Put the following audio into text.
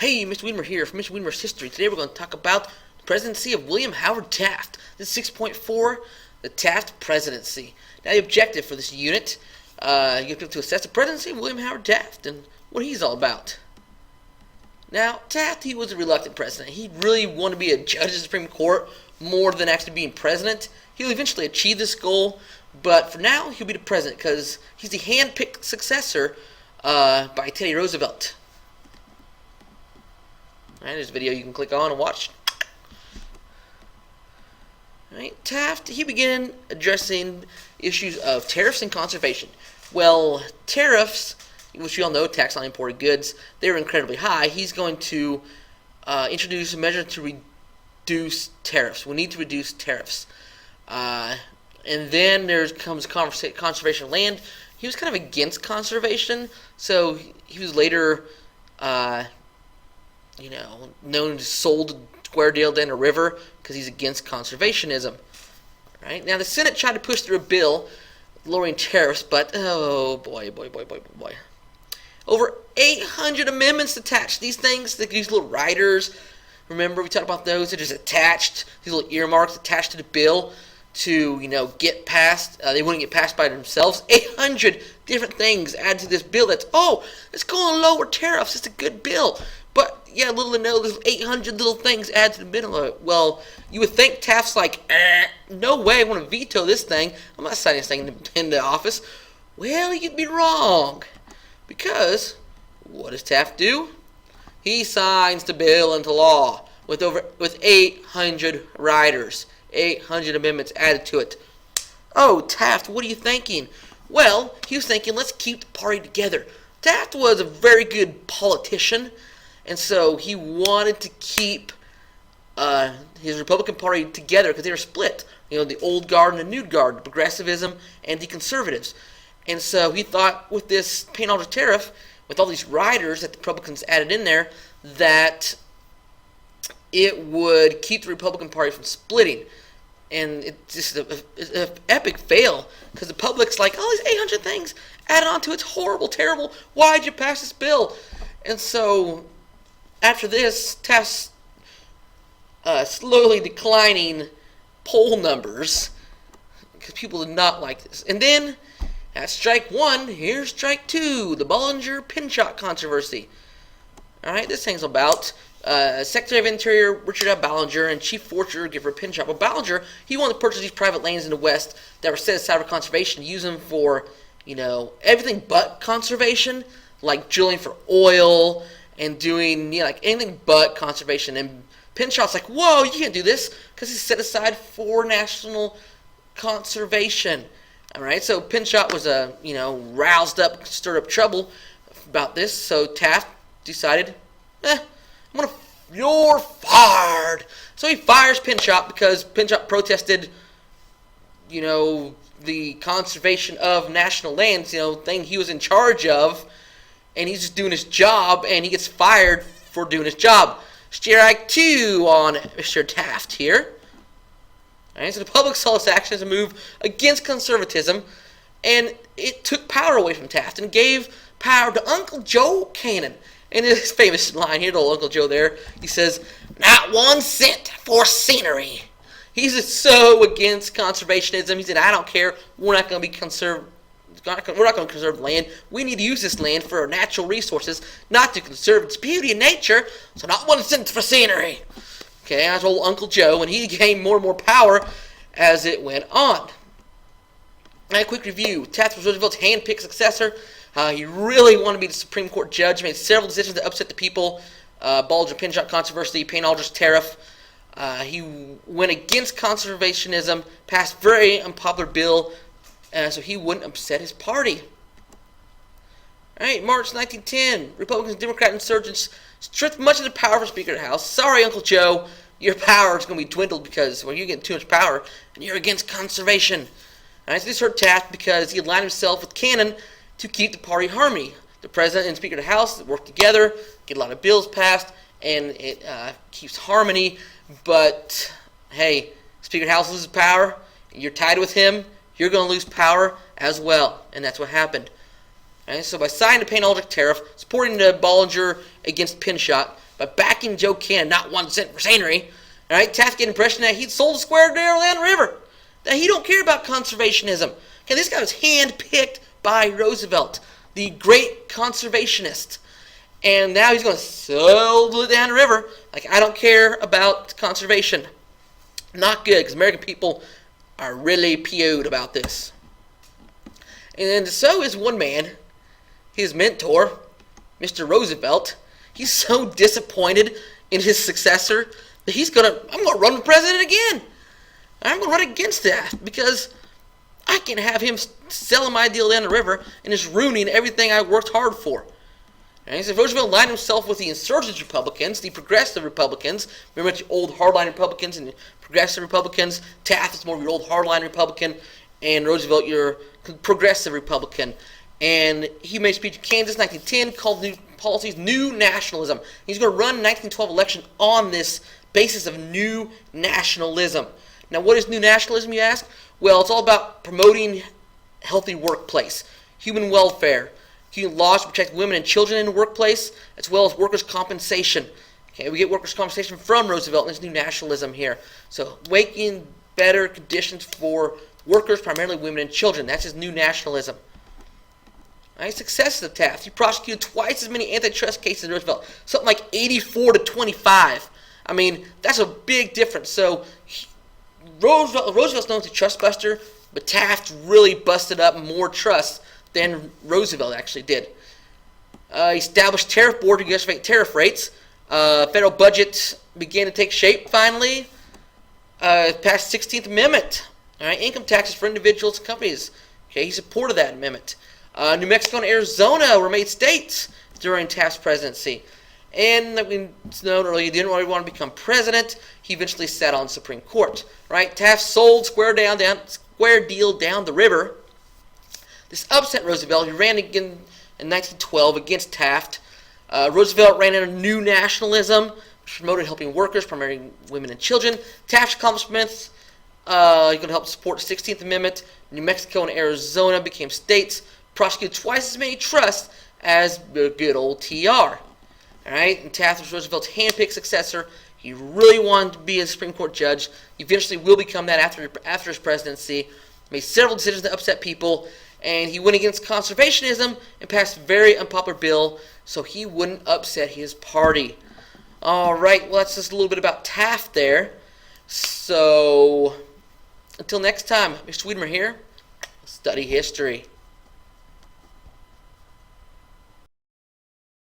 Hey, Mr. Weimer here from Mr. Weimer's History. Today we're going to talk about the presidency of William Howard Taft. This is 6.4, the Taft Presidency. Now the objective for this unit, you have to assess the presidency of William Howard Taft and what he's all about. Now, Taft, he was a reluctant president. He really wanted to be a judge of the Supreme Court more than actually being president. He'll eventually achieve this goal, but for now, he'll be the president because he's the hand-picked successor by Teddy Roosevelt. Alright, there's a video you can click on and watch. Alright, Taft, he began addressing issues of tariffs and conservation. Well, tariffs, which you all know, tax on imported goods, they were incredibly high. He's going to introduce a measure to reduce tariffs. We need to reduce tariffs. And then there comes conservation of land. He was kind of against conservation, so he was later known as sold Square Deal down the river because he's against conservationism. Right? Now, the Senate tried to push through a bill lowering tariffs, but, oh, boy. Over 800 amendments attached. These things, these little riders, remember we talked about those? They're just attached, these little earmarks attached to the bill to, get passed. They wouldn't get passed by themselves. 800 different things added to this bill that's, it's going to lower tariffs. It's a good bill. But, yeah, little to know, there's 800 little things added to the bill. Well, you would think Taft's like, no way, I want to veto this thing. I'm not signing this thing into office. Well, you'd be wrong. Because, what does Taft do? He signs the bill into law with 800 riders. 800 amendments added to it. Oh, Taft, what are you thinking? Well, he was thinking, let's keep the party together. Taft was a very good politician, and so he wanted to keep his Republican Party together because they were split. The old guard and the new guard, progressivism and the conservatives. And so he thought with this penalty tariff, with all these riders that the Republicans added in there, that it would keep the Republican Party from splitting. And it's just an epic fail because the public's like, these 800 things added on to it. It's horrible, terrible. Why'd you pass this bill? And so after this, Taft's slowly declining poll numbers because people did not like this. And then at strike one, here's strike two, the Bollinger-Pinchot controversy. All right, this thing's about Secretary of Interior Richard F. Ballinger and Chief Forester Gifford Pinchot. Well, Ballinger, he wanted to purchase these private lands in the West that were set aside for conservation, use them for, everything but conservation, like drilling for oil and doing, anything but conservation. And Pinchot's like, whoa, you can't do this because it's set aside for national conservation. All right, so Pinchot was roused up, stirred up trouble about this. So Taft decided, you're fired. So he fires Pinchot because Pinchot protested, the conservation of national lands, thing he was in charge of, and he's just doing his job, and he gets fired for doing his job. Strike two on Mr. Taft here. All right, so the public saw this action as a move against conservatism, and it took power away from Taft and gave power to Uncle Joe Cannon. And his famous line here, to Uncle Joe there, he says, "Not 1 cent for scenery." He's just so against conservationism. He said, "I don't care. We're not going to be conserved. We're not going to conserve land. We need to use this land for our natural resources, not to conserve its beauty and nature. So not 1 cent for scenery." Okay, that's old Uncle Joe, and he gained more and more power as it went on. A quick review. Taft was Roosevelt's hand-picked successor. He really wanted to be the Supreme Court judge. Made several decisions that upset the people. Bollinger-Pinchot controversy, Payne-Aldrich tariff. He went against conservationism, passed a very unpopular bill, so he wouldn't upset his party. All right, March 1910, Republicans and Democrat insurgents stripped much of the power from Speaker of the House. Sorry, Uncle Joe, your power is going to be dwindled because, you're getting too much power, and you're against conservation. All right, so this hurt Taft because he aligned himself with Cannon to keep the party harmony. The President and Speaker of the House work together, get a lot of bills passed, and it keeps harmony. But, hey, Speaker of the House loses power, and you're tied with him, you're going to lose power as well. And that's what happened. Okay, so by signing the Payne-Aldrich tariff, supporting the Bollinger against Pinchot, by backing Joe Cannon, not 1 cent for scenery. All right, Taft get the impression that he'd sold a square deal down the river, that he don't care about conservationism. Okay, this guy was handpicked by Roosevelt, the great conservationist. And now he's going to sell down the river like, I don't care about conservation. Not good, because American people are really PO'd about this. And so is one man, his mentor, Mr. Roosevelt. He's so disappointed in his successor that I'm going to run for president again. I'm going to run against that because I can have him selling my deal down the river and just ruining everything I worked hard for. And so Roosevelt aligned himself with the insurgent Republicans, the progressive Republicans. Remember the old hardline Republicans and the progressive Republicans. Taft is more of your old hardline Republican, and Roosevelt your progressive Republican. And he made a speech in Kansas in 1910 called New Policies New Nationalism. He's going to run the 1912 election on this basis of new nationalism. Now, what is new nationalism, you ask? Well, it's all about promoting healthy workplace, human welfare, laws to protect women and children in the workplace, as well as workers' compensation. Okay, we get workers' compensation from Roosevelt in this new nationalism here. So, making better conditions for workers, primarily women and children. That's his new nationalism. Right, successes of Taft. He prosecuted twice as many antitrust cases as Roosevelt. Something like 84 to 25. I mean, that's a big difference. So, Roosevelt's known as a trust buster, but Taft really busted up more trust than Roosevelt actually did. He established tariff board to negotiate tariff rates. Federal budget began to take shape finally. Passed 16th Amendment. All right, income taxes for individuals and companies. Okay, he supported that amendment. New Mexico and Arizona were made states during Taft's presidency. And like we known earlier, he didn't really want to become president. He eventually sat on the Supreme Court. Right? Taft sold square deal down the river. This upset Roosevelt. He ran again in 1912 against Taft. Roosevelt ran in a new nationalism, which promoted helping workers, primarily women and children. Taft's accomplishments, he's going to help support the 16th Amendment. New Mexico and Arizona became states. Prosecuted twice as many trusts as the good old TR. All right, and Taft was Roosevelt's handpicked successor. He really wanted to be a Supreme Court judge. He eventually will become that after his presidency. Made several decisions to upset people, and he went against conservationism and passed a very unpopular bill so he wouldn't upset his party. All right, well, that's just a little bit about Taft there. So, until next time, Mr. Wiedemer here. Study history.